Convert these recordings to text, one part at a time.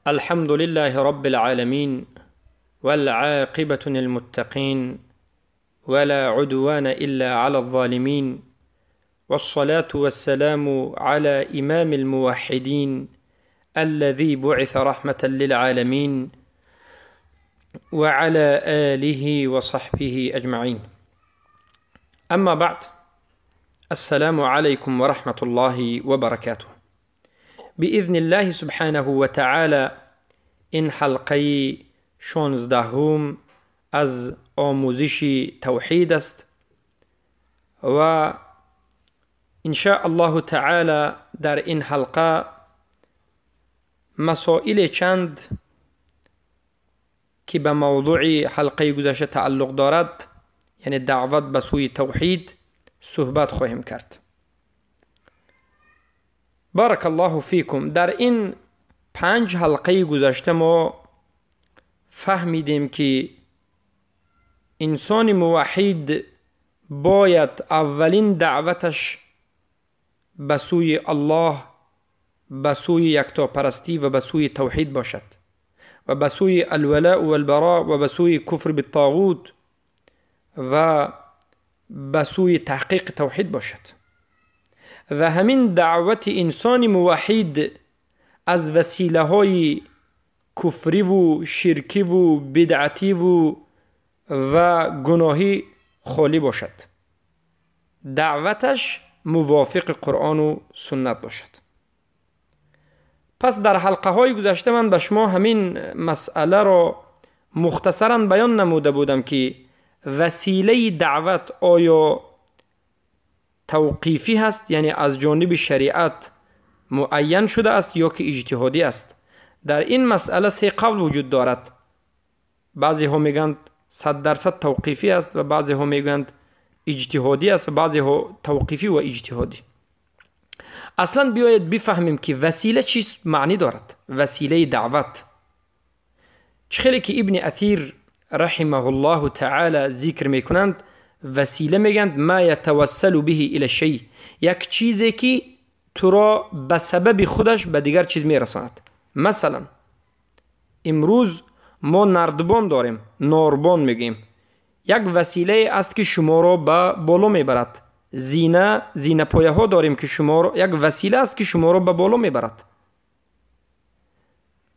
الحمد لله رب العالمين والعاقبة للمتقين ولا عدوان إلا على الظالمين والصلاة والسلام على إمام الموحدين الذي بعث رحمة للعالمين وعلى آله وصحبه أجمعين. أما بعد، السلام عليكم ورحمة الله وبركاته. بإذن الله سبحانه وتعالى این حلقه 16 از آموزش توحید است و ان شاء الله تعالی در این حلقه مسائل چند که به موضوع حلقه گذشته تعلق دارد، یعنی دعوت به سوی توحید، صحبت خواهیم کرد. بارک الله فیکم. در این 5 حلقه گذشته ما فهمیدیم که انسان موحد باید اولین دعوتش به سوی الله، به سوی یکتاپرستی و به سوی توحید باشد و به سوی الولاء و البراء و به سوی کفر بالطاغوت و به سوی تحقیق توحید باشد. و همین دعوت انسان موحد از وسیله های کفری و شرکی و بدعتی و گناهی خالی باشد. دعوتش موافق قرآن و سنت باشد. پس در حلقه های گذشته من به شما همین مسئله را مختصراً بیان نموده بودم که وسیله دعوت آیا توقیفی هست، یعنی از جانب شریعت معین شده است، یا که اجتهادی است. در این مسئله 3 قول وجود دارد. بعضی ها میگند 100% توقیفی است و بعضی ها میگند اجتهادی است و بعضی ها توقیفی و اجتهادی. اصلا بیاید بفهمیم که وسیله چیز معنی دارد. وسیله دعوت خیلی که ابن اثیر رحمه الله تعالی ذکر میکنند، وسیله میگند ما یتوسل به الی الشیء، یک چیزی که تو را به سبب خودش به دیگر چیز میرساند. مثلا امروز ما نردبان داریم، ناربان میگیم. یک وسیله است که شما را به بالا میبرد. زینه پایه ها داریم که شما را، یک وسیله است که شما را به بالا میبرد.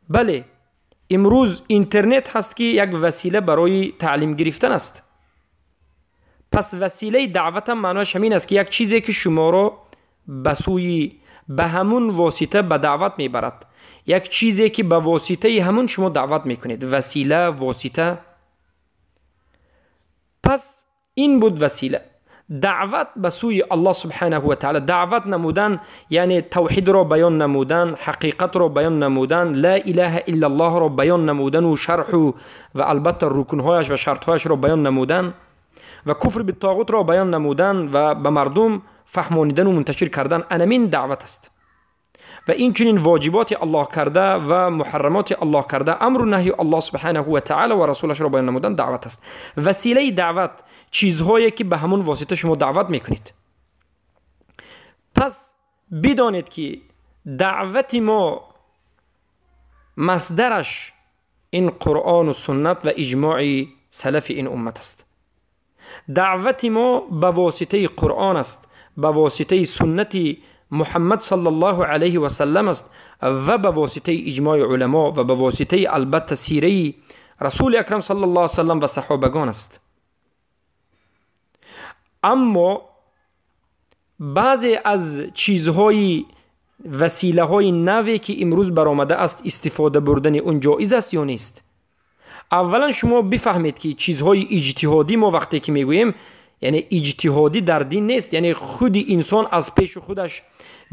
بله، امروز اینترنت هست که یک وسیله برای تعلیم گرفتن است. پس وسیله دعوت هم معناش همین است که یک چیزی که شما را به همون واسطه به دعوت میبرد، یک چیزی که به واسطه همون شما دعوت میکنید. وسیله، واسطه. پس این بود وسیله. دعوت به سوی الله سبحانه و تعالی، دعوت نمودن یعنی توحید را بیان نمودن، حقیقت را بیان نمودن، لا اله الا الله را بیان نمودن و شرح و البته رکنهایش و شرطهایش را بیان نمودن و کفر بالطاغوت را بیان نمودن و به مردم فهمانیدن و منتشر کردن. انمین دعوت است. و این چنین واجبات الله کرده و محرمات الله کرده، امر و نهی الله سبحانه و تعالی و رسولش را بیان نمودن دعوت است. وسیله دعوت چیزهایی که به همون واسطه شما دعوت میکنید. پس بدانید که دعوت ما مصدرش این قرآن و سنت و اجماع سلف این امت است. دعوت ما به واسطه قرآن است، به واسطه سنت محمد صلی الله علیه و سلم است و به واسطه اجماع علما و به واسطه البته سیره رسول اکرم صلی الله علیه و سلم و صحابگان است. اما بعضی از چیزهای وسیله های نوی که امروز برآمده است، استفاده بردن اون جایز است یا نیست؟ اولا شما بفهمید که چیزهای اجتهادی ما وقتی که میگوییم، یعنی اجتهادی در دین نیست. یعنی خود انسان از پیش خودش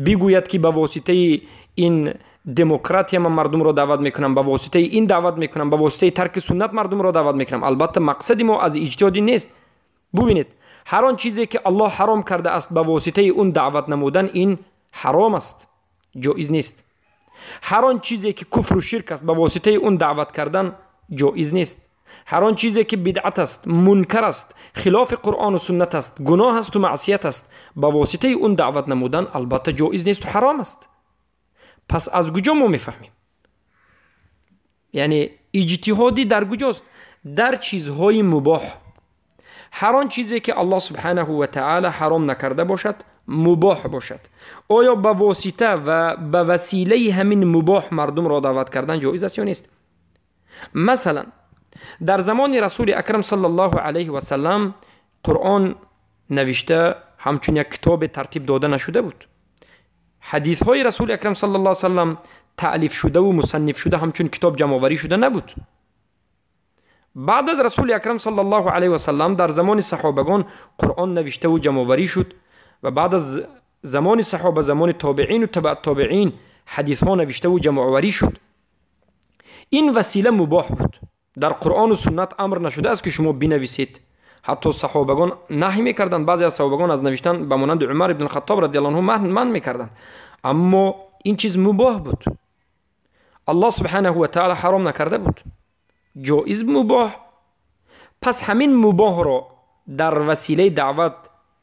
بگوید که به واسطه این دموکراسی من مردم را دعوت میکنم، به واسطه این دعوت میکنم، به واسطه ترک سنت مردم را دعوت میکنم. البته مقصد ما از اجتهادی نیست. ببینید، هر آن چیزی که الله حرام کرده است به واسطه اون دعوت نمودن، این حرام است، جایز نیست. هر آن چیزی که کفر و شرک است به واسطه اون دعوت کردن جایز نیست. هر آن چیزی که بدعت است، منکر است، خلاف قرآن و سنت است، گناه است و معصیت است، با واسطه اون دعوت نمودن البته جایز نیست و حرام است. پس از کجا ما میفهمیم؟ یعنی اجتهادی در کجاست؟ در چیزهای مباح. هر آن چیزی که الله سبحانه و تعالی حرام نکرده باشد مباح باشد، آیا به واسطه و به وسیله همین مباح مردم را دعوت کردن جایز است یا نیست؟ مثلا در زمان رسول اکرم صلی الله علیه و سلم قرآن نوشته همچون یک کتاب ترتیب داده نشده بود. حدیث های رسول اکرم صلی الله علیه و سلم تألیف شده و مصنف شده همچون کتاب جمع آوری شده نبود. بعد از رسول اکرم صلی الله علیه و سلم در زمان صحابگان قرآن نوشته و جمع آوری شد و بعد از زمان صحابه زمان تابعین و تبع تابعین حدیث ها نوشته و جمع آوری شد. این وسیله مباح بود. در قرآن و سنت امر نشده است که شما بنویسید. حتی صحابگان نهی میکردند. بعضی از صحابگان از نوشتن به مانند عمر ابن الخطاب رضی الله عنه من میکردند. اما این چیز مباح بود. الله سبحانه و تعالی حرام نکرده بود. جایز مباح. پس همین مباح را در وسیله دعوت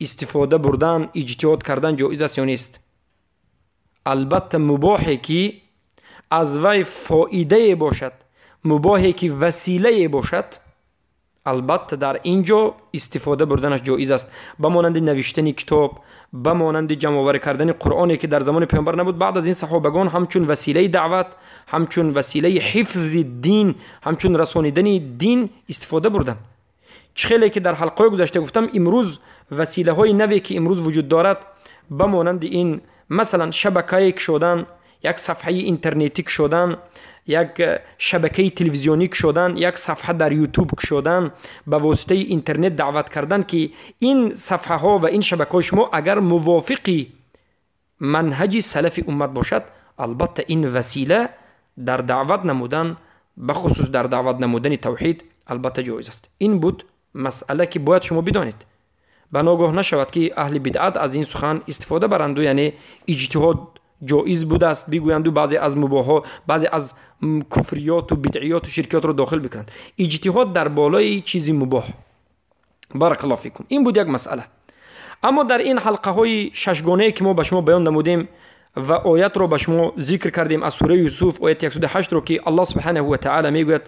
استفاده بردن، اجتهاد کردن جایز است یا نیست؟ البته مباحی که از وی فایده باشد، مباحی که وسیله باشد، البته در اینجا استفاده بردنش جایز است. به مانند نوشتن کتاب، به مانند جمع آوری کردن قرآنی که در زمان پیامبر نبود، بعد از این صحابگان همچون وسیله دعوت، همچون وسیله حفظ دین، همچون رسانیدن دین استفاده بردن. چخیلی که در حلقه گذشته گفتم امروز وسیله های نوی که امروز وجود دارد به مانند این مثلا شبکه شدن، یک صفحه اینترنتی شدن، یک شبکه تلویزیونی شدن، یک صفحه در یوتیوب شدن، به واسطه اینترنت دعوت کردن که این صفحه ها و این شبکه های شما اگر موافقی منهج سلف امت باشد، البته این وسیله در دعوت نمودن، بخصوص در دعوت نمودن توحید، البته جایز است. این بود مسئله که باید شما بدانید. به ناگاه نشود که اهل بدعت از این سخن استفاده برند و یعنی اجتهاد جایز بوده است بگویند و بعضی از مباحات، بعضی از کفریات و بدعیات و شرکیات رو داخل بکنند. اجتهاد در بالای چیزی مباح. بارک الله فیکم. این بود یک مسئله. اما در این حلقه های ششگانه که ما به شما بیان نمودیم و آیت رو به شما ذکر کردیم از سوره یوسف آیت 108 رو که الله سبحانه و تعالی میگوید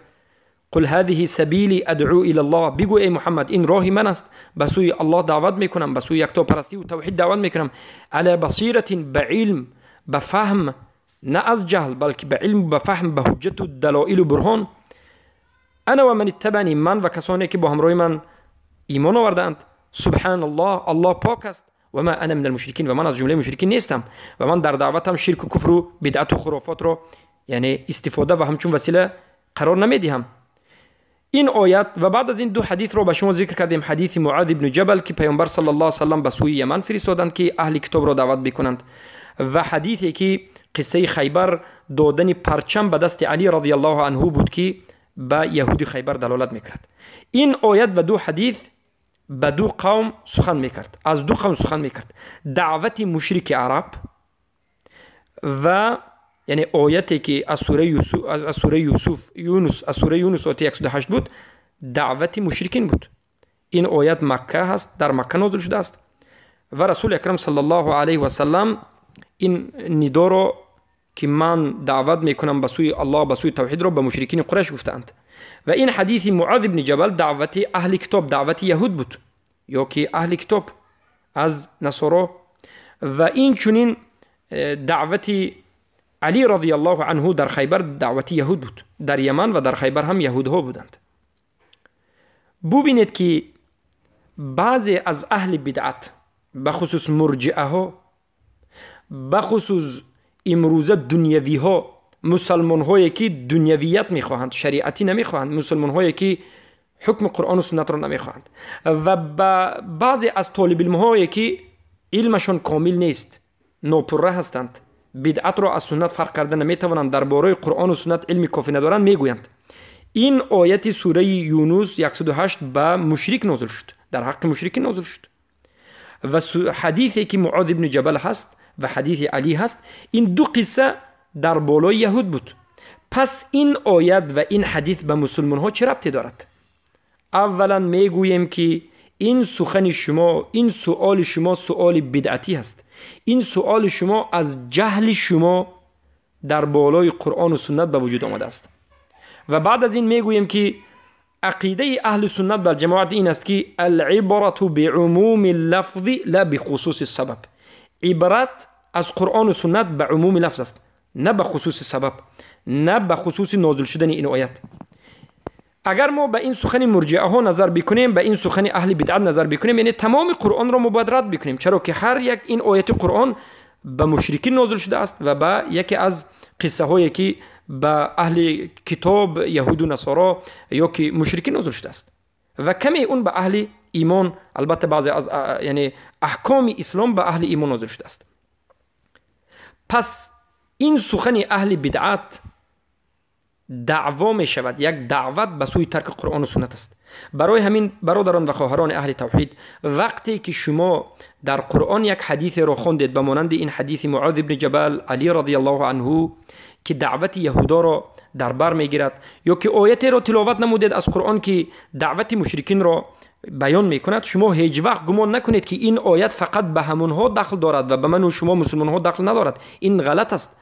قل هذه سبیلی ادعو الی الله، بگو ای محمد این راهی من است، به سوی الله دعوت میکنم، به سوی یکتاپرستی و توحید دعوت میکنم، علی بصیرت، به علم، به فهم، نه از جهل بلکه به علم، به فهم، به حجت و دلائل و برهان. انا و من اتبعنی، من و کسانی که با همراه من ایمان آوردند. سبحان الله، الله پاک است. و ما انا من المشرکین، و من از جمله مشرکین نیستم و من در دعوتم شرک و کفر و بدعت و خرافات رو یعنی استفاده و همچون وسیله قرار نمیدهم. این آیت و بعد از این دو حدیث رو به شما ذکر کردیم. حدیث معاذ بن جبل که پیامبر صلی الله علیه و سلم به سوی یمن فرستادند که اهل کتاب را دعوت بکنند، و حدیثی که قصه خیبر دادن پرچم به دست علی رضی الله عنه بود که به یهودی خیبر دلالت میکرد. این آیت و دو حدیث به دو قوم سخن میکرد، از دو قوم سخن میکرد. دعوت مشرک عرب و یعنی آیتی که از سوره یونس آیت 108 بود دعوت مشرکین بود. این آیت مکه هست، در مکه نازل شده است و رسول اکرم صلی الله علیه و سلم این ندا رو که من دعوت میکنم به سوی الله، به سوی توحید رو به مشرکین قریش گفتند. و این حدیث معاذ بن جبل دعوت اهل کتاب، دعوت یهود بود یا که اهل کتاب از نصارا، و این چنین دعوت علی رضی الله عنه در خیبر دعوت یهود بود. در یمن و در خیبر هم یهودها بودند. ببینید که بعضی از اهل بدعت بخصوص مرجئه ها، بخصوص امروزه دنیوی ها، مسلمان هایی که دنیویت میخواهند، شریعتی نمیخواهند، مسلمان هایی که حکم قرآن و سنت را نمیخواهند، و بعضی از طالب علم هایی که علمشون کامل نیست، ناپره هستند، بدعت را از سنت فرق کرده نمیتوانند، درباره قرآن و سنت علم کافی ندارند، میگویند این آیت سوره یونس 108 به مشرک نازل شد، در حق مشرک نازل شد. و حدیثی که معاذ بن جبل هست و حدیث علی هست، این دو قصه در بالای یهود بود. پس این آیت و این حدیث به مسلمان ها چه ربطی دارد؟ اولا میگوییم که این سخن شما، این سؤال شما سؤال بدعتی هست. این سؤال شما از جهل شما در بالای قرآن و سنت به وجود آمده است. و بعد از این میگوییم که عقیده اهل سنت و جماعت این است که العبرة بعموم اللفظ لا بخصوص السبب. عبرت از قرآن و سنت به عموم لفظ است، نه به خصوص سبب، نه به خصوص نازل شدن این آیت. اگر ما به این سخن مرجئه ها نظر بکنیم، به این سخن اهل بدعت نظر بکنیم، یعنی تمام قرآن را مبادرت بکنیم، چرا که هر یک این آیت قرآن به مشرکین نازل شده است و به یکی از قصه هایی که به اهل کتاب یهود و نصارا یا که مشرکین نازل شده است و کمی اون به اهل ایمان، البته بعضی از یعنی احکام اسلام به اهل ایمان نازل شده است. پس این سخن اهل بدعت دعوا می شود، یک دعوت به سوی ترک قرآن و سنت است. برای همین برادران و خواهران اهل توحید، وقتی که شما در قرآن یک حدیث را خواندید به مانند این حدیث معاذ بن جبل علی رضی الله عنه که دعوت یهودا را در بر میگیرد، یا که آیتی را تلاوت نمودید از قرآن که دعوت مشرکین را بیان میکند، شما هیچ وقت گمان نکنید که این آیت فقط به همونها دخل دارد و به من و شما مسلمان ها دخل ندارد. این غلط است،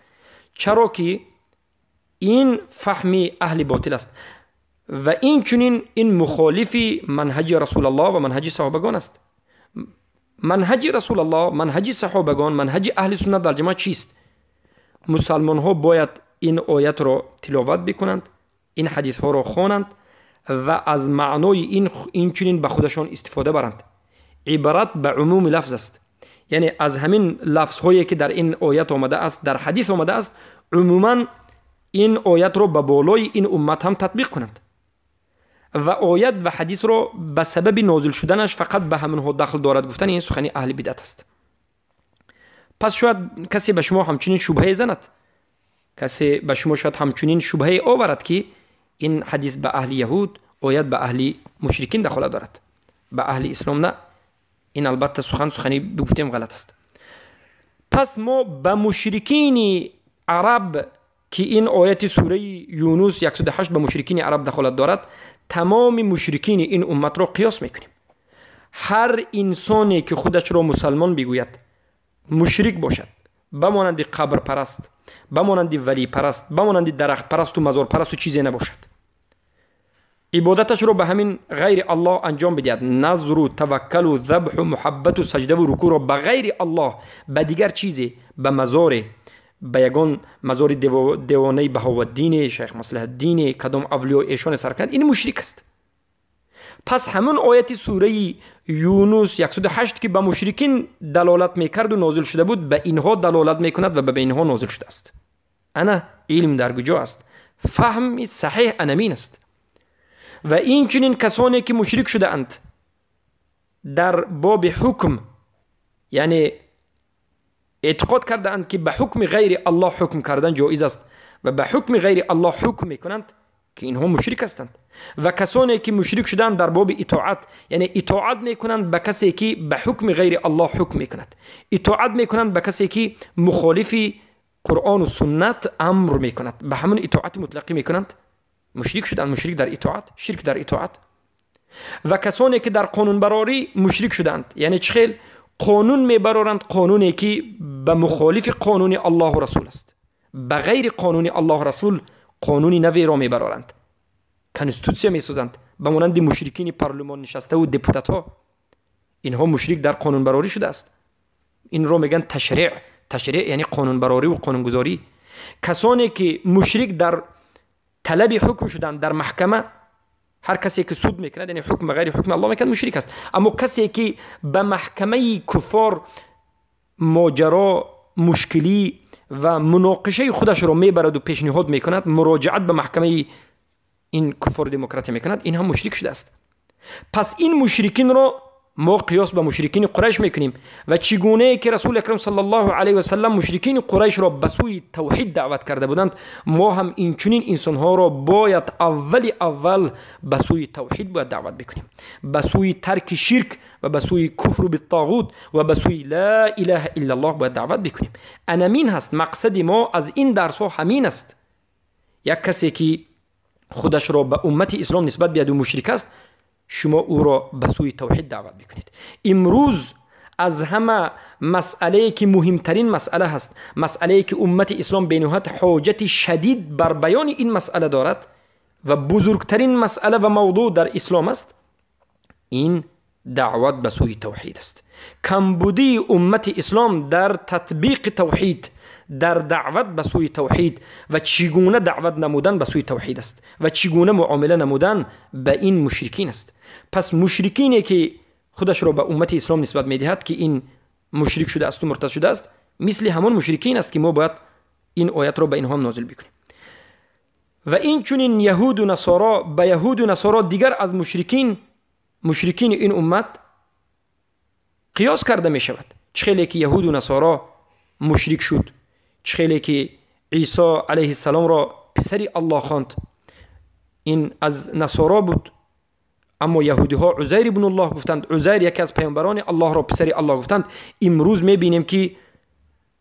چرا که این فهم اهل باطل است و این چنین این مخالف منهج رسول الله و منهج صحابگان است. منهج رسول الله، منهج صحابگان، منهج اهل سنت و جماعت چیست؟ مسلمان ها باید این آیت را تلاوت بکنند، این حدیث ها را خوانند و از معنای این چنین به خودشان استفاده برند. عبارت به عموم لفظ است، یعنی از همین لفظ هایی که در این آیت آمده است، در حدیث آمده است، عموما این آیت را به بالای این امت هم تطبیق کنند و آیت و حدیث را به سبب نازل شدنش فقط به همونها دخل دارد گفتن این سخن اهل بدعت است. پس شاید کسی به شما همچنین شبهه زند، کسی به شما شاید همچنین شبهه آورد که این حدیث به اهل یهود، آیت به اهل مشرکین دخل دارد، به اهل اسلام نه. این البته سخنی بگفتیم غلط است. پس ما به مشرکین عرب که این آیت سوره یونس 108 به مشرکین عرب دخالت دارد، تمام مشرکین این امت را قیاس میکنیم. هر انسانی که خودش را مسلمان بگوید مشرک باشد، بمانند قبر پرست، بمانند ولی پرست، بمانند درخت پرست و مزار پرست و چیزی نباشد، عبادتش را به همین غیر الله انجام بدهد، نظر و توکل و ذبح و محبت و سجده و رکوع را به غیر الله، به دیگر چیزی، به مزار، به یگان مزار دیوانه بهاءالدین، شیخ مصلح الدین، کدام اولیاء ایشان سرکند، این مشرک است. پس همون آیت سوره یونس 108 که به مشرکین دلالت میکرد و نازل شده بود، به اینها دلالت میکند و به اینها نازل شده است. انا علم در کجا است؟ فهم صحیح انمین است. و این چنین کسانی که مشرک شده اند در باب حکم، یعنی اعتقاد کرده اند که به حکم غیر الله حکم کردن جایز است و به حکم غیر الله حکم میکنند، که اینها مشرک هستند. و کسانی که مشرک شدند در باب اطاعت، یعنی اطاعت میکنند به کسی که به حکم غیر الله حکم میکند، اطاعت میکنند به کسی که مخالف قرآن و سنت امر میکند، به همون اطاعت مطلقی میکنند، مشرک شدند. مشرک در اطاعت، شرک در اطاعت. و کسانی که در قانون براری مشرک شدند، یعنی چخیل قانون میبرارند، قانونی که به مخالف قانون الله و رسول است، به غیر قانون الله و رسول قانونی نوی را میبرارند، کنستیتوسیا میسازند، به مانند مشرکین پارلمان نشسته و دپوتات ها. اینها مشرک در قانون براری شده است. این را میگن تشریع یعنی قانون براری و قانون گذاری. کسانی که مشرک در طلب حکم شدند در محکمه، هر کسی که سود میکند یعنی حکم غیر حکم الله میکند مشرک است. اما کسی که به محکمه کفار ماجرا، مشکلی و مناقشه خودش را میبرد و پیشنهاد میکند، مراجعت به محکمه این کفار دموکراتی میکند، این هم مشرک شده است. پس این مشرکین را ما قیاس به مشرکین قریش میکنیم و چگونه که رسول اکرم صلی الله علیه و سلم مشرکین قریش را به سوی توحید دعوت کرده بودند، ما هم این چنین انسان ها را باید اول به سوی توحید باید دعوت بکنیم، به سوی ترک شرک و به سوی کفر بالطاغوت و به سوی لا اله الا الله باید دعوت بکنیم. انمین هست مقصد ما از این درس ها، همین است. یک کسی که خودش را به امت اسلام نسبت بیاد و مشرک است، شما او را به سوی توحید دعوت بکنید. امروز از همه مسئله که مهمترین مسئله هست، مسئله که امت اسلام به نهایت حاجت شدید بر بیان این مسئله دارد و بزرگترین مسئله و موضوع در اسلام است، این دعوت به سوی توحید است. کمبودی امت اسلام در تطبیق توحید، در دعوت به سوی توحید و چگونه دعوت نمودن به سوی توحید است و چگونه معامله نمودن به این مشرکین است. پس مشرکینی که خودش را به امت اسلام نسبت میدهد که این مشرک شده است و مرتد شده است، مثل همون مشرکین است که ما باید این آیت را به اینها هم نازل بکنیم. و این چونین یهود و نصارا به یهود و نصارا دیگر از مشرکین این امت قیاس کرده می شود. چه خیلی که یهود و نصارا مشرک شد، چه خیلی که عیسی علیه السلام را پسر الله خواند، این از نصارا بود، اما یهودی ها عزیر ابن الله گفتند، عزیر یکی از پیامبران الله را پسر الله گفتند. امروز می بینیم که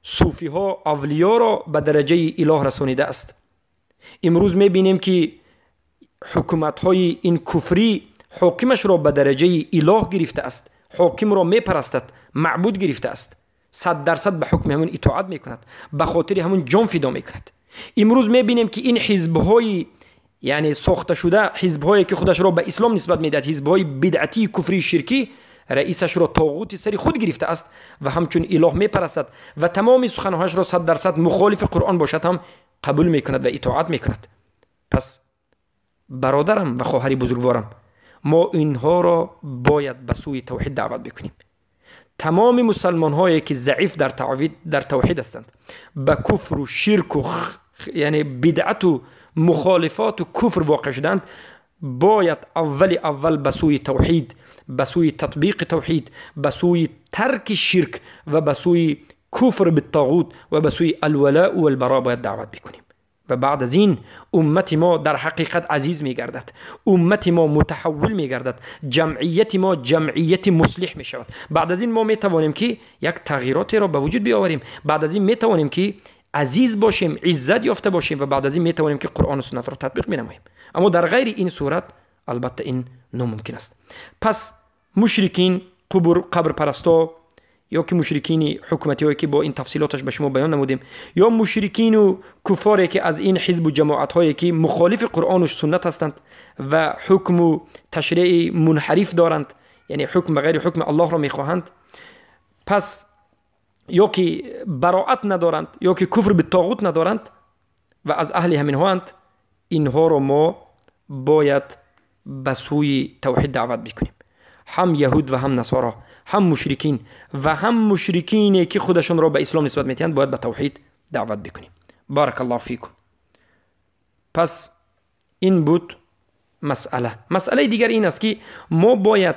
صوفی ها اولیا را به درجه اله رسانیده است. امروز می بینیم که حکومت های این کفری حاکمش را به درجه اله گرفته است، حاکم را می پرستد، معبود گرفته است، 100% به حکم همون اطاعت می کند، به خاطر همون جان فدا می کند. امروز می بینیم که این حزب های یعنی ساخته شده، حزب هایی که خودش را به اسلام نسبت می دهد، حزب های بدعتی کفری شرکی، رئیسش را طاغوت سری خود گرفته است و همچون اله می پرستد و تمام سخنهایش را 100% مخالف قرآن باشد هم قبول می کند و اطاعت می کند. پس برادرم و خواهر بزرگوارم، ما اینها را باید به سوی توحید دعوت بکنیم. تمام مسلمان هایی که ضعیف در توحید هستند، به کفر و شرک و یعنی بدعت و مخالفات و کفر واقع شدند، باید اول به سوی توحید، به سوی تطبیق توحید، به سوی ترک شرک و به سوی کفر بالطاغوت و به سوی الولاء و البراء باید دعوت بکنیم. و بعد از این امت ما در حقیقت عزیز می گردد، امت ما متحول می گردد، جمعیت ما جمعیت مصلح می شود. بعد از این ما می توانیم که یک تغییراتی را به وجود بیاوریم، بعد از این می توانیم که عزیز باشیم، عزت یافته باشیم و بعد از این می توانیم که قرآن و سنت را تطبیق بنماییم. اما در غیر این صورت البته این ناممکن است. پس مشرکین قبر پرستا، یا که مشرکین حکومتی هایی که با این تفصیلاتش به شما بیان نمودیم، یا مشرکین و کفاری که از این حزب و جماعت هایی که مخالف قرآن و سنت هستند و حکم و تشریع منحرف دارند، یعنی حکم غیر حکم الله را میخواهند، پس یا که براءت ندارند یا که کفر به طاغوت ندارند و از اهل همین هاند، اینها را ما باید به سوی توحید دعوت بکنیم. هم یهود و هم نصارا، هم مشرکین و هم مشرکینی که خودشون را به اسلام نسبت میدهند، باید به توحید دعوت بکنیم. بارک الله فیکم. پس این بود مسئله دیگر این است که ما باید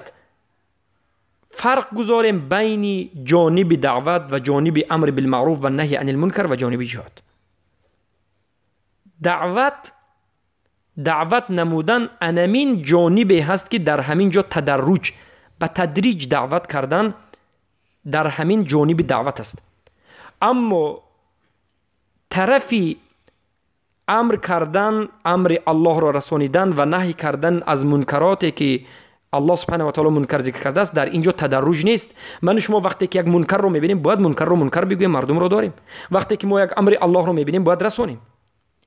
فرق گذاریم بین جانب دعوت و جانب امر بالمعروف و نهی عن المنکر و جانب جهاد. دعوت نمودن انمین جانبی هست که در همین جا به تدریج دعوت کردن در همین جانب دعوت است. اما طرفی امر کردن، امر الله را رسانیدن و نهی کردن از منکراتی که الله سبحانه و تعالی منکر ذکر کرده است، در اینجا تدرج نیست. من شما وقتی که یک منکر رو میبینیم باید منکر رو منکر بگوییم، مردم رو داریم. وقتی که ما یک امر الله رو میبینیم باید رسانیم.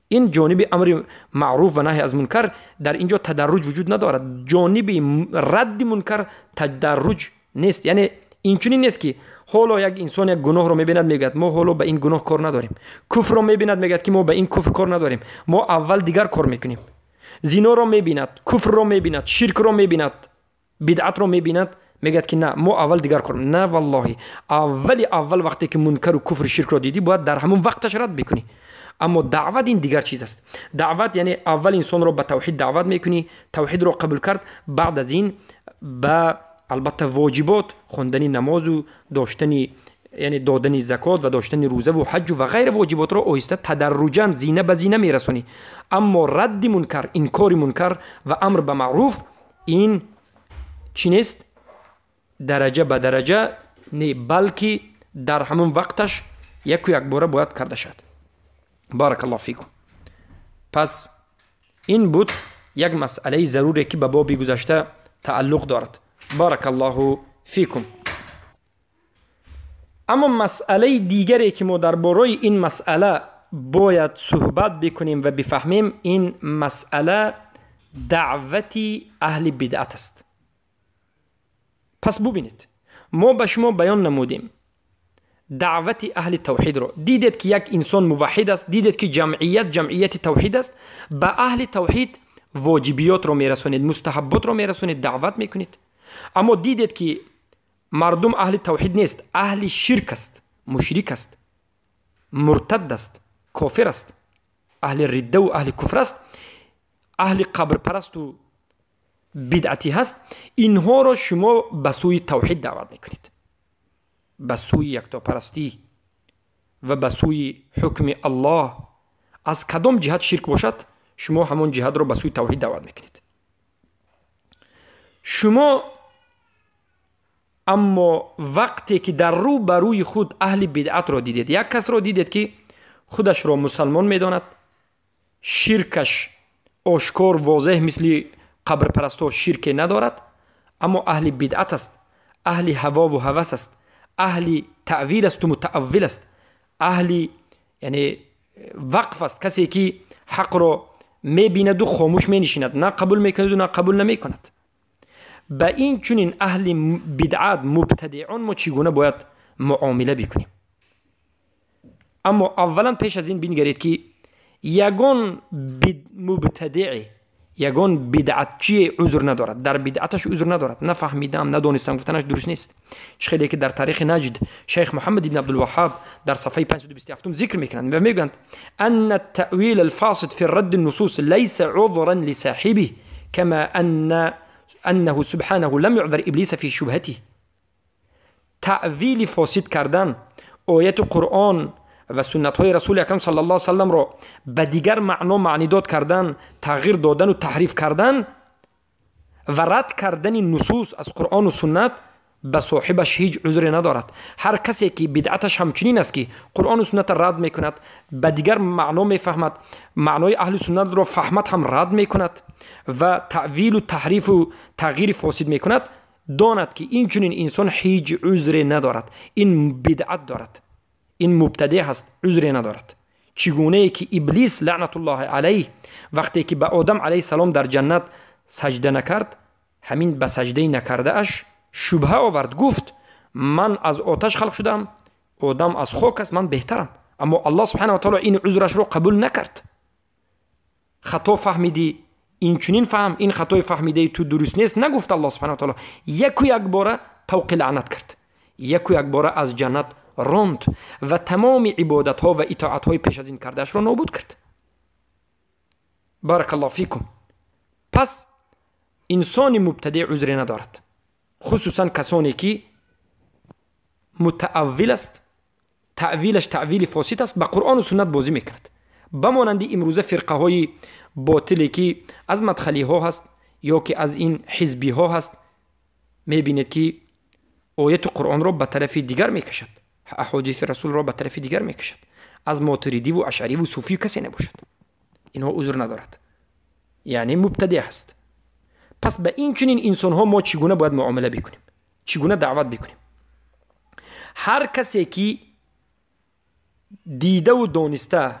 این جانب امر معروف و نهی از منکر در اینجا تدرج وجود ندارد. جانب رد منکر تدرج نیست. یعنی اینچنین نیست که حالا یک انسان یک گناه رو میبیند میگه ما حالا به این گناه کار نداریم، کفر رو میبیند میگه که ما به این کفر کار نداریم، ما اول دیگر کار میکنیم. زنا رو میبیند، کفر رو میبیند، شرک رو میبیند، بدعت رو میبیند، میگه که نه ما اول دیگر کار. نه والله، اول وقتی که منکر و کفر شرک رو دیدی باید در همون وقتش رد بکنی. اما دعوت این دیگر چیز است. دعوت یعنی اول انسان رو به توحید دعوت میکنی، توحید رو قبول کرد، بعد از این به البته واجبات، خواندن نماز و داشتن یعنی دادن زکات و داشتن روزه و حج و غیر واجبات را آهسته تدرجاً زینه به زینه میرسونی. اما رد منکر، انکار منکر و امر به معروف، این چی نیست؟ درجه به درجه نه، بلکه در همون وقتش یک باره باید کرده شد. بارک الله فیکم. پس این بود یک مسئله ضروری که به باب گذشته تعلق دارد. بارک الله فیکم. اما مسئله دیگری که ما درباره این مسئله باید صحبت بکنیم و بفهمیم، این مسئله دعوت اهل بدعت است. پس ببینید ما به شما بیان نمودیم دعوت اهل توحید رو. دیدید که یک انسان موحد است، دیدید که جمعیت توحید است، به اهل توحید واجبیات رو میرسونید، مستحبات رو میرسونید، دعوت میکنید. اما دیدید که مردم اهل توحید نیست، اهل شرک است، مشرک است، مرتد است، کافر است، اهل رده و اهل کفر است، اهل قبر پرست و بدعتی هست. اینها رو شما به سوی توحید دعوت میکنید، به سوی یکتاپرستی و به سوی حکم الله. از کدام جهت شرک باشد شما همون جهت رو به سوی توحید دعوت میکنید. شما اما وقتی که در رو بروی خود اهل بدعت رو دیدید، یک کس رو دیدید که خودش رو مسلمان میداند، شرکش آشکار واضح مثل قبر پرستو شرک ندارد، اما اهل بدعت است، اهل هوا و هوس است، اهل تعویل است و متأول است، اهل یعنی وقف است، کسی که حق رو میبیند و خاموش مینشیند، نه قبول میکند و نه قبول نمیکند. به این چنین اهل بدعت مبتدعان ما چگونه باید معامله بکنیم؟ اما اولا پیش از این بنگرید که یگان مبتدع، یگان بدعتچی عذر ندارد، در بدعتش عذر ندارد، نفهمیدم ندانستم گفتنش درست نیست. چخیلی که در تاریخ نجد شیخ محمد بن عبدالوهاب در صفحه 527 ذکر میکنند و میگویند ان التأویل الفاسد في الرد النصوص ليس عذرا لصاحبه كما انه سبحانه لم يعذر ابلیس في شبهته. تأویل فاسد کردن آیت قرآن و سنت های رسول اکرم صلی الله علیه وسلم را به دیگر معنا معنی داد کردن، تغییر دادن و تحریف کردن و رد کردن نصوص از قرآن و سنت به صاحبش هیچ عذری ندارد. هر کسی که بدعتش همچنین است که قرآن و سنت رد میکند، به دیگر معنا میفهمد، معنای اهل سنت را فهمت هم رد میکند و تعویل و تحریف و تغییر فاسد میکند، داند که این چنین انسان هیچ عذری ندارد، این بدعت دارد، این مبتدع هست، عذری ندارد. چگونه ای که ابلیس لعنت الله علیه وقتی که به آدم علیه السلام در جنت سجده نکرد، همین به سجده نکرده اش شبهه آورد، گفت من از آتش خلق شدم، آدم از خاک است، من بهترم. اما الله سبحانه و تعالی این عذرش رو قبول نکرد. خطا فهمیدی، این چنین فهم، این خطای فهمیده تو درست نیست، نگفت الله سبحانه و تعالی، یک و یک باره توقی لعنت کرد، یک و یک باره از جنت راند و تمام عبادت ها و اطاعت های پیش از این کردهش رو نابود کرد. بارک الله فیکم. پس انسان مبتدع عذری ندارد، خصوصا کسانی که متأول است، تعویلش تعویل فاسد است، با قرآن و سنت بازی میکند. بمانند امروزه فرقه های باطلی که از مدخلی ها هست یا که از این حزبی ها هست، میبینید که آیت قرآن را به طرف دیگر میکشد، احادیث رسول را به طرف دیگر میکشد. از ماتریدی و اشعری و صوفی کسی نباشد، اینها عذر ندارد، یعنی مبتدع هست. پس به این چنین انسان ها ما چگونه باید معامله بکنیم، چگونه دعوت بکنیم؟ هر کسی که دیده و دانسته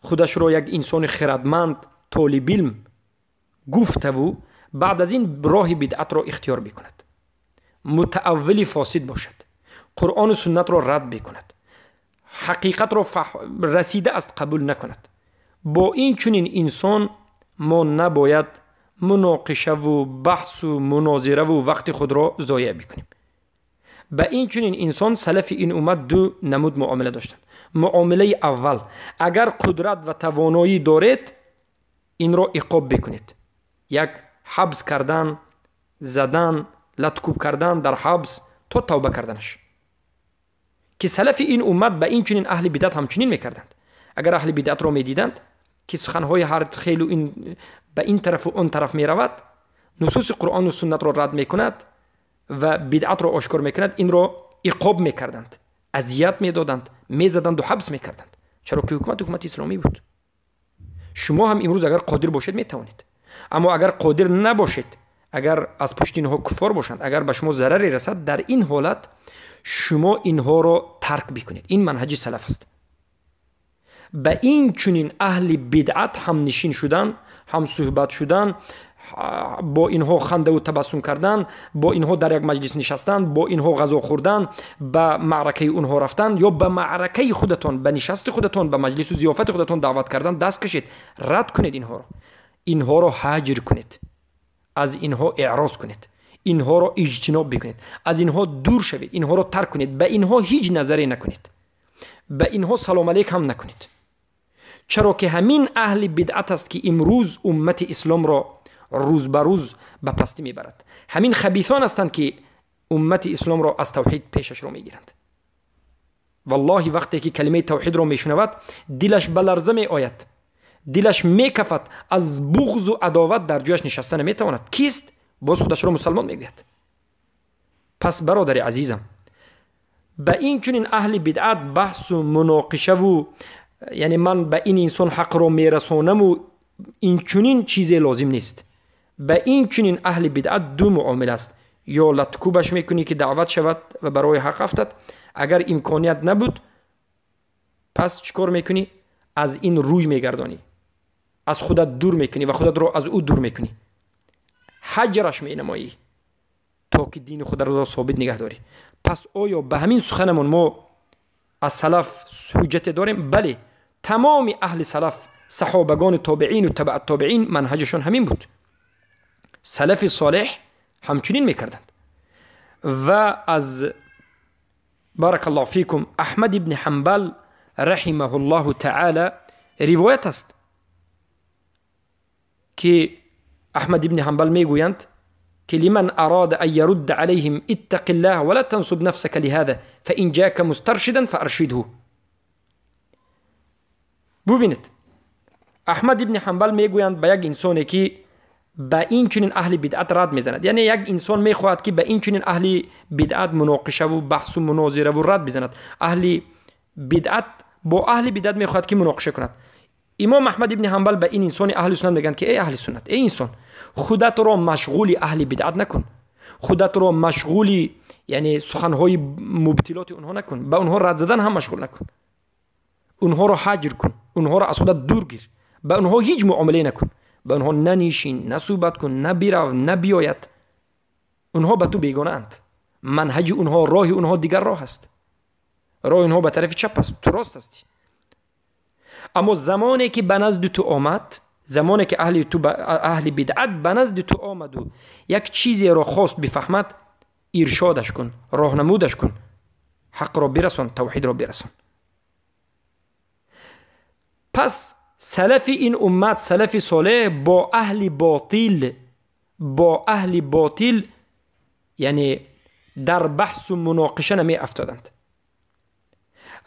خودش را یک انسان خردمند طالب علم گفته و بعد از این راه بدعت را اختیار بکند، متأول فاسد باشد، قرآن و سنت را رد بکند، حقیقت را رسیده است قبول نکند، با این چنین انسان ما نباید مناقشه و بحث و مناظره و وقت خود را ضایع بکنیم. به این چنین انسان سلف این امت دو نمود معامله داشتند. معامله اول، اگر قدرت و توانایی دارید این را عقاب بکنید، یک حبس کردن، زدن، لطکوب کردن در حبس تا توبه کردنش، که سلف این امت به این چنین اهل بدعت همچنین میکردند. اگر اهل بدعت را میدیدند که سخنهای هر خیل و این به این طرف و اون طرف میرود، نصوص قرآن و سنت را رد میکند و بدعت را آشکار میکند، این را عقاب میکردند، اذیت میدادند، میزدند و حبس میکردند. چرا که حکومت اسلامی بود. شما هم امروز اگر قادر باشید میتوانید، اما اگر قادر نباشید، اگر از پشت اینها کفار باشند، اگر به شما ضرری رسد، در این حالت شما اینها را ترک بکنید. این منهج سلف است. به این چنین اهل بدعت هم نشین شدن هم صحبت شدن، با اینها خنده و تبسم کردن، با اینها در یک مجلس نشستن، با اینها غذا خوردن، به معرکه اونها رفتن یا به معرکه خودتون، به نشست خودتون، به مجلس و ضیافت خودتون دعوت کردن دست کشید. رد کنید اینها رو هجر کنید، از اینها اعراض کنید، اینها رو اجتناب بکنید، از اینها دور شوید، اینها رو ترک کنید، به اینها هیچ نظری نکنید، به اینها سلام علیک هم نکنید. چرا که همین اهل بدعت است که امروز امت اسلام را روز به روز به پستی میبرد. همین خبیثان هستند که امت اسلام را از توحید پیشش رو میگیرند. والله وقتی که کلمه توحید رو میشنود دلش به لرزه میآید، دلش میکفد، از بغض و عداوت در جایش نشسته نمیتواند. کیست؟ باز خودش رو مسلمان میگوید. پس برادر عزیزم، به این چنین اهل بدعت بحث و مناقشه و یعنی من به این انسان حق رو میرسانم و این چنین چیزی لازم نیست. به این چنین اهل بدعت دو معامله است: یا لطکوبش میکنی که دعوت شود و برای حق افتد، اگر امکانیت نبود پس چیکار میکنی؟ از این روی میگردانی، از خودت دور میکنی و خودت رو از او دور میکنی، حجرش مینمایی تا که دین خود را ثابت نگه داری. پس آیا به همین سخنمون ما از سلف حجت داریم؟ بله، تمام اهل سلف، صحابگان تابعین و تبع تابعین منهجشون همین بود. سلف صالح همچنین میکردند. و از بارک الله فیکم احمد ابن حنبل رحمه الله تعالی روایت است که احمد ابن حنبل میگویند که لمن اراد ان يرد عليهم اتق الله ولا تنصب نفسك لهذا فان جاك مسترشدا فارشده. ببینید، احمد ابن حنبل میگویند به یک انسانی که به این چنین اهل بدعت رد میزند، یعنی یک انسان میخواهد که به این چنین اهل بدعت مناقشه و بحث و مناظره و رد بزند، اهل بدعت با اهل بدعت میخواهد که مناقشه کند. امام احمد ابن حنبل به این انسان اهل سنت میگن که ای اهل سنت، ای انسان، خودت را مشغول اهل بدعت نکن، خودت را مشغول یعنی سخنهای مبتلات اونها نکن، به اونها رد زدن هم مشغول نکن، اونها را حجر کن، اونها را از خودت دور گیر، به اونها هیچ معامله نکن، به اونها ننشین، نصوبت کن، نبیرو، نبیاید. اونها به تو بیگانه اند، منهج اونها، راه اونها دیگر راه است، راه اونها به طرف چپ است، تو راست هستی. اما زمانی که به نزد تو آمد، زمانی که اهل بدعت به نزد تو آمد و یک چیزی را خواست بفهمد، ارشادش کن، راهنمودش کن، حق را برسان، توحید را برسان. پس سلف این امت، سلف صالح، با اهل باطل یعنی در بحث و مناقشه نمی افتادند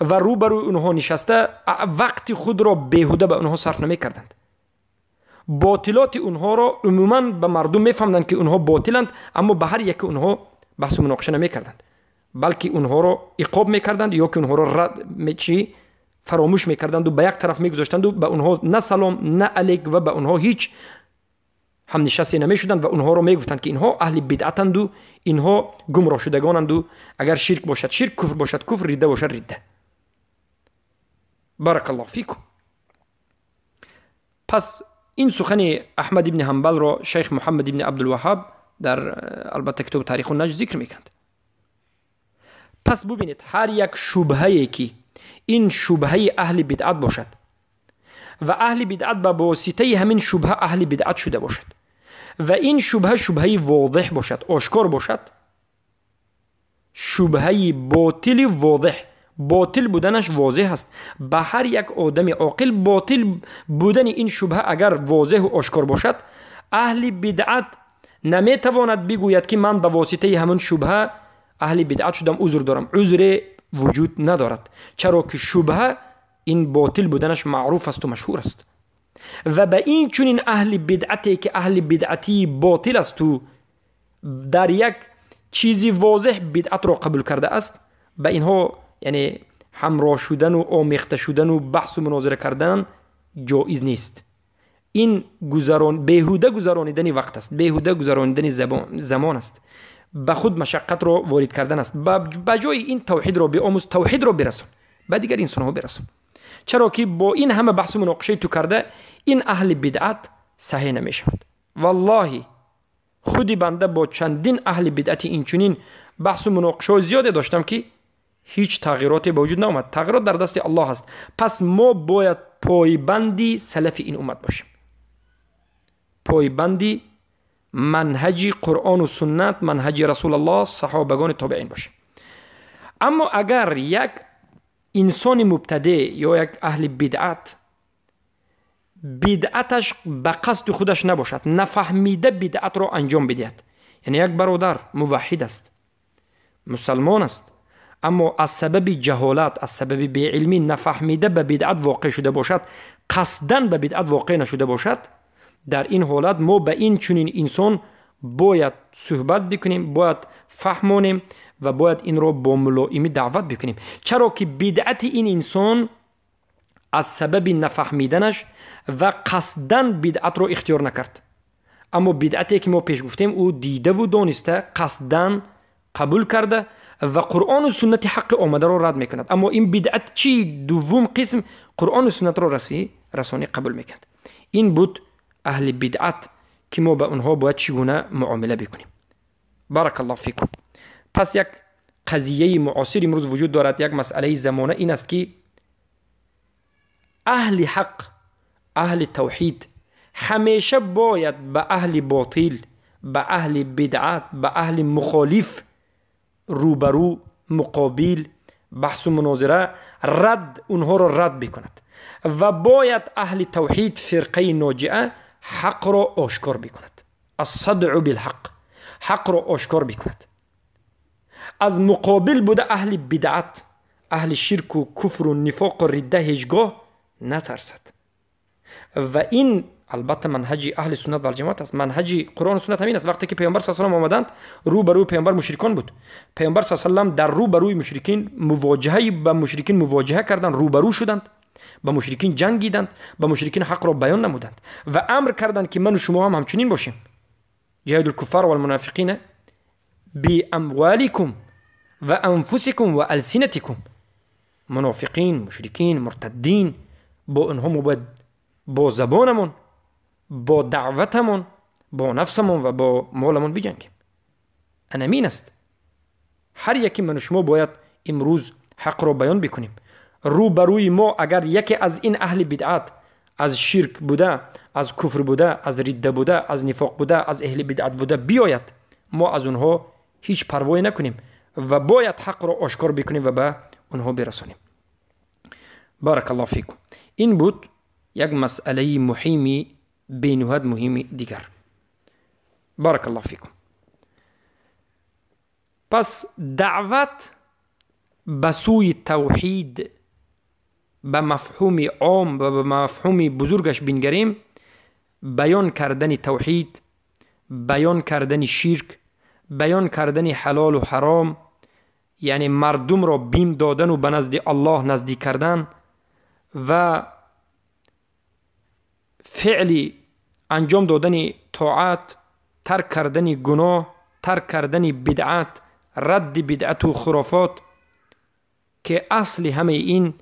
و روبروی اونها نشسته وقت خود را بیهوده به اونها صرف نمی کردند. باطلات اونها را عموما به مردم میفهمدند که اونها باطلند، اما به هر یک اونها بحث و مناقشه نمی کردند، بلکه اونها را عقاب میکردند یا که اونها را فراموش میکردند و به یک طرف میگذاشتند و به اونها نه سلام نه علیک و به اونها هیچ هم نشسته نمیشدند و اونها را میگفتند که اینها اهل بدعتند و اینها گمراه شدگانند و اگر شرک باشد شرک، کفر باشد کفر، ریده باشد ریده. بارک الله فیکم. پس این سخن احمد ابن حنبل را شیخ محمد ابن عبدالوهاب در البته کتاب تاریخ النجد ذکر میکند. پس ببینید، هر یک شبهه‌ای که این شبهه اهل بدعت باشد و اهل بدعت به واسطه همین شبهه اهل بدعت شده باشد و این شبهه واضح باشد، آشکار باشد، شبهه باطل واضح، باطل بودنش واضح است. به هر یک آدم عاقل باطل بودن این شبهه اگر واضح و آشکار باشد، اهل بدعت نمیتواند بگوید که من به واسطه همون شبهه اهل بدعت شدم، عذر دارم. عذر وجود ندارد، چرا که شبهه این باطل بودنش معروف است و مشهور است. و به این چنین اهل بدعتی که اهل بدعتی باطل است و در یک چیزی واضح بدعت را قبول کرده است، به اینها یعنی همراه شدن و آمیخته شدن و بحث و مناظره کردن جایز نیست. این بیهوده گذرانیدن وقت است، بیهوده گذرانیدن زمان است، به خود مشقت را وارد کردن است. به جای این توحید را بیاموز، توحید را برسون، به دیگر انسان ها برسون. چرا که با این همه بحث و مناقشه تو کرده، این اهل بدعت صحیح نمی شود. والله خودی بنده با چندین اهل بدعت اینچنین بحث و مناقشه زیاده داشتم که هیچ تغییراتی به وجود نآمد. تغییرات در دست الله است. پس ما باید پایبندی سلف این امت باشیم، پایبندی منهج قرآن و سنت، منهج رسول الله، صحابگان تابعین باشیم. اما اگر یک انسان مبتدع یا یک اهل بدعت بدعتش به قصد خودش نباشد، نفهمیده بدعت را انجام بدهد، یعنی یک برادر موحد است، مسلمان است، اما از سبب جهالت، از سبب بی‌علمی نفهمیده به بدعت واقع شده باشد، قصداً به بدعت واقع نشده باشد، در این حالت ما به این چنین انسان باید صحبت بکنیم، باید فهمانیم و باید این را با ملائمی دعوت بکنیم. چرا که بدعت این انسان از سبب نفهمیدنش و قصداً بدعت را اختیار نکرد، اما بدعتی که ما پیش گفتیم او دیده و دانسته قصداً قبول کرده و قرآن و سنت حق آمده را رد میکند. اما این بدعت چی؟ دوم قسم قرآن و سنت را رسانی قبول میکند. این بود اهل بدعت که ما به اونها باید چگونه معامله بکنیم. بارک الله فیکم. پس یک قضیه معاصر امروز وجود دارد، یک مسئله زمانه این است که اهل حق، اهل توحید همیشه باید به اهل باطل، به اهل بدعت، به اهل مخالف روبرو، مقابل، بحث و مناظره، اونها را رد بکند و باید اهل توحید، فرقه ناجعه، حق را آشکار بکند. الصدع بالحق، حق را آشکار بکند. از مقابل بوده اهل بدعت، اهل شرک و کفر و نفاق و رده هیچگاه نترسد. و این البته منهج اهل سنت و الجماعت است، منهج قرآن و سنت همین است. وقتی که پیامبر صلی الله علیه و آله آمدند، رو به روی پیامبر مشرکان بود. پیامبر صلی الله علیه و آله در رو به روی مشرکین مواجهه کردند، روبرو شدند، با مشرکین جنگیدند، با مشرکین حق را بیان نمودند و امر کردند که من و شما هم همچنین باشیم. جاهدوا الکفار و المنافقین باموالکم و انفسکم و السنتکم. منافقین، مشرکین، مرتدین، با اینها ما باید با زبانمون، با دعوتمون، با نفسمون و با مالمون بجنگیم. این است. هر یکی من و شما باید امروز حق را بیان بکنیم. رو بروی ما اگر یکی از این اهل بدعت، از شرک بوده، از کفر بوده، از رده بوده، از نفاق بوده، از اهل بدعت بوده بیاید، ما از اونها هیچ پروایی نکنیم و باید حق را آشکار بکنیم و به اونها برسانیم. بارک الله فیکم. این بود یک مسئله مهمی، بینهایت مهمی دیگر. بارک الله فیکم. پس دعوت به سوی توحید به مفهوم عام و به مفهوم بزرگش بنگریم، بیان کردن توحید، بیان کردن شرک، بیان کردن حلال و حرام، یعنی مردم را بیم دادن و به نزد الله نزدیک کردن و فعلی انجام دادن طاعت، ترک کردن گناه، ترک کردن بدعت، رد بدعت و خرافات، که اصل همه این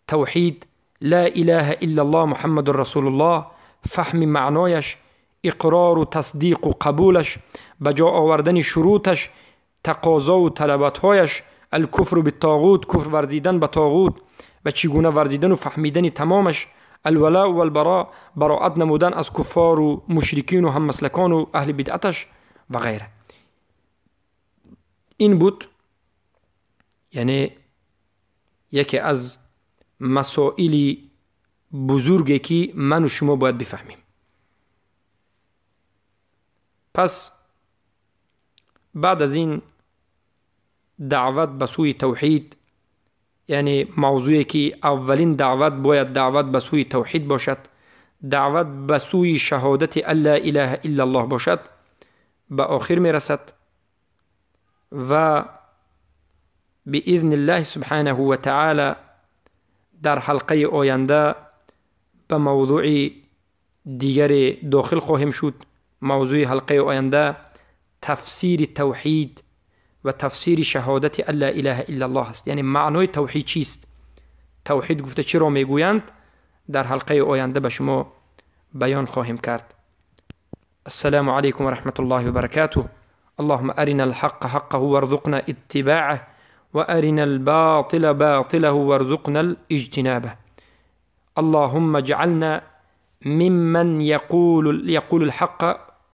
توحید، لا اله الا الله محمد رسول الله، فهم معنایش، اقرار و تصدیق و قبولش، بجا آوردن شروطش، تقاضا و طلباتهایش، الکفر بالطاغوت، کفر ورزیدن به طاغوت و چگونه ورزیدن و فهمیدن تمامش، الولاء و البراء، براءت نمودن از کفار و مشرکین و هم مسلکان و اهل بدعتش و غیره. این بود یعنی یکی از مسائل بزرگی که من و شما باید بفهمیم. پس بعد از این دعوت به سوی توحید، یعنی موضوعی که اولین دعوت باید دعوت به سوی توحید باشد، دعوت به سوی شهادت لا اله الا الله باشد، به آخر می رسد و باذن الله سبحانه و تعالی در حلقه آینده به موضوع دیگر داخل خواهیم شد. موضوع حلقه آینده تفسیر توحید و تفسیر شهادت لا اله الا الله است. یعنی معنای توحید چیست؟ توحید گفته چرا میگویند؟ در حلقه آینده به شما بیان خواهیم کرد. السلام علیکم و رحمت الله و برکاته. اللهم أرنا الحق حقه وارزقنا اتباعه وأرنا الباطل باطله وارزقنا الاجتنابه. اللهم اجعلنا ممن يقول الحق